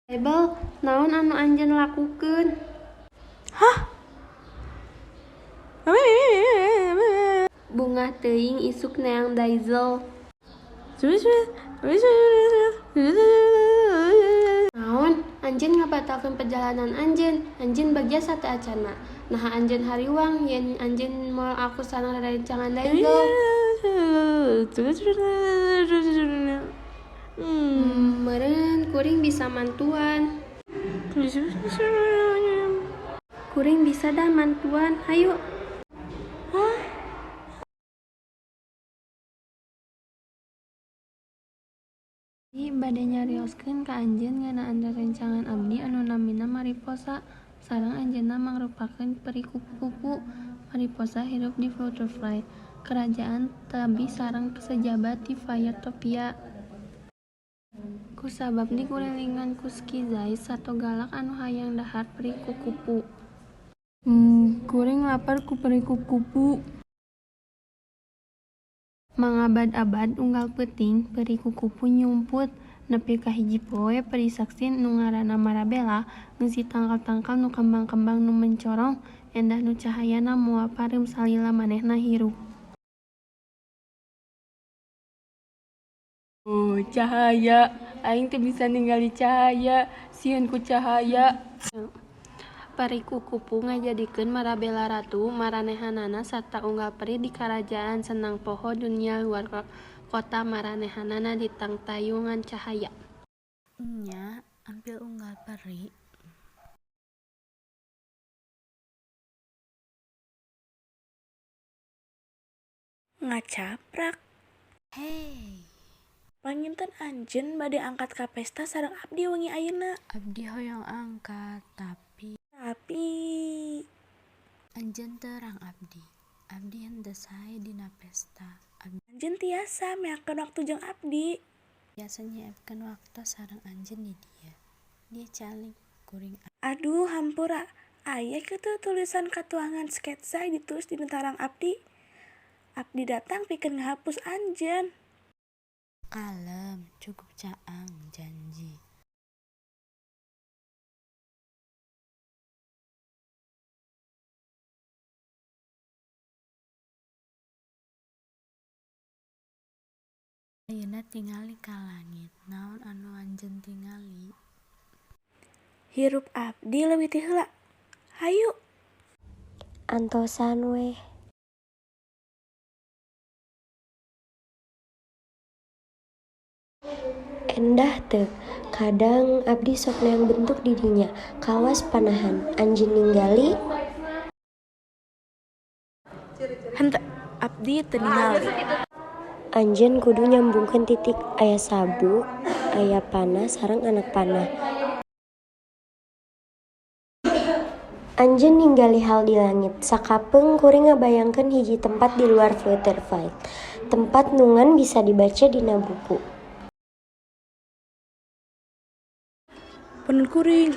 Ebel, naon anu anjeun lakukeun? Bungah teuing isuk neang Daizel. Naon? Anjeun ngabatalkeun perjalanan anjeun. Anjeun bagiasa teu acana. Naha anjeun hariwang yen anjeun moal aku sareng rerencangan Daizel. Meureun kuring bisa mantuan. Kuring bisa dah mantuan. Hayu. Abdi bade nyarioskeun ka anjeun ngeunaan rerencangan abdi anu namina Mariposa. Sareng anjeunna mangrupakeun peri kupu-kupu. Mariposa hirup di Flutterfly, kerajaan Tabi sareng sejabat di Firtopia. Kusabab dikulilingan ku Skizzy, sato galak anu hayang dahar peri kupu-kupu. Kuring lapar ku peri kupu-kupu. Mangabad-abad unggal peuting peri kupu-kupu nyumput. Nepi ka hiji poe peri saksi nu ngaranna Marabella ngeusi tangkal-tangkal nu kembang-kembang nu mencorong endah nu cahayana moal pareum salila manehna hirup. Cahaya, aing teu bisa ningali cahaya, sieun ku cahaya. Peri kupu-kupu ngajadikeun Marabella ratu maranehanana sarta unggal peri di karajaan Senang Poho dunia luar kota maranehanana di tangtayungan cahaya. Nya ampil unggal peri ngacaprak. Hei, Panginten anjeun bade angkat ka pesta sareng abdi wengi ayeuna. abdi hoyong angkat, tapi anjeun terang abdi. Abdi henteu sae dina pesta. Abdi anjeun tiasa meakeun waktu jeung abdi. biasa nyiepkeun waktu sareng anjeun di dieu. Dia calik kuring Aduh hampura, aya kitu tulisan katuangan sketsa ditulis di tarang abdi. Abdi datang pikeun ngahapus anjeun. kalem, cukup caang, janji. Ayeuna tingali ka langit, naon anu anjeun tingali? Hirup abdi leuwih ti heula. Hayu. Antosan we. Endah teu, kadang abdi sok neang bentuk di dinya, kawas panahan, anjeun ninggali. Henteu, abdi teu ningali. Anjeun kudu nyambungkeun titik, aya sabu, aya panah sareng anak panah. Anjeun ninggali hal di langit, sakapeung kuring ngabayangkeun hiji tempat di luar Flutterfly. Tempat nungan bisa dibaca dina buku. Panon kuring.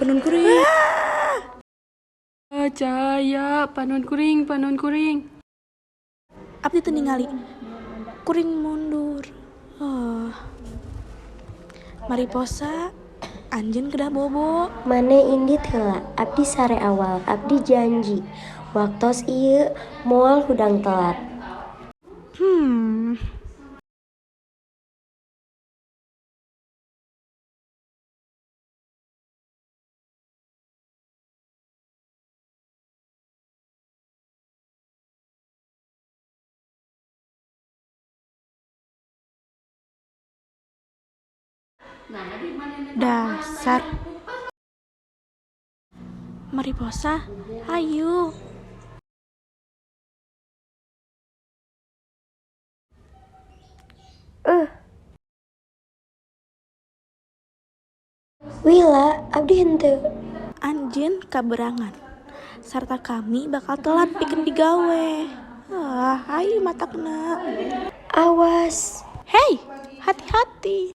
Cahaya, panon kuring. Abdi teu ningali. Kuring mundur. Mariposa, anjeun kedah bobo. Mane indit heula, abdi sare awal, abdi janji. Waktos ieu moal hudang telat. Dasar Mariposa, hayu. Wila, abdi henteu. Anjeun kaberangan. Sarta kami bakal telat pikeun digawe. Hayu matakna. Awas. Hei, hati-hati.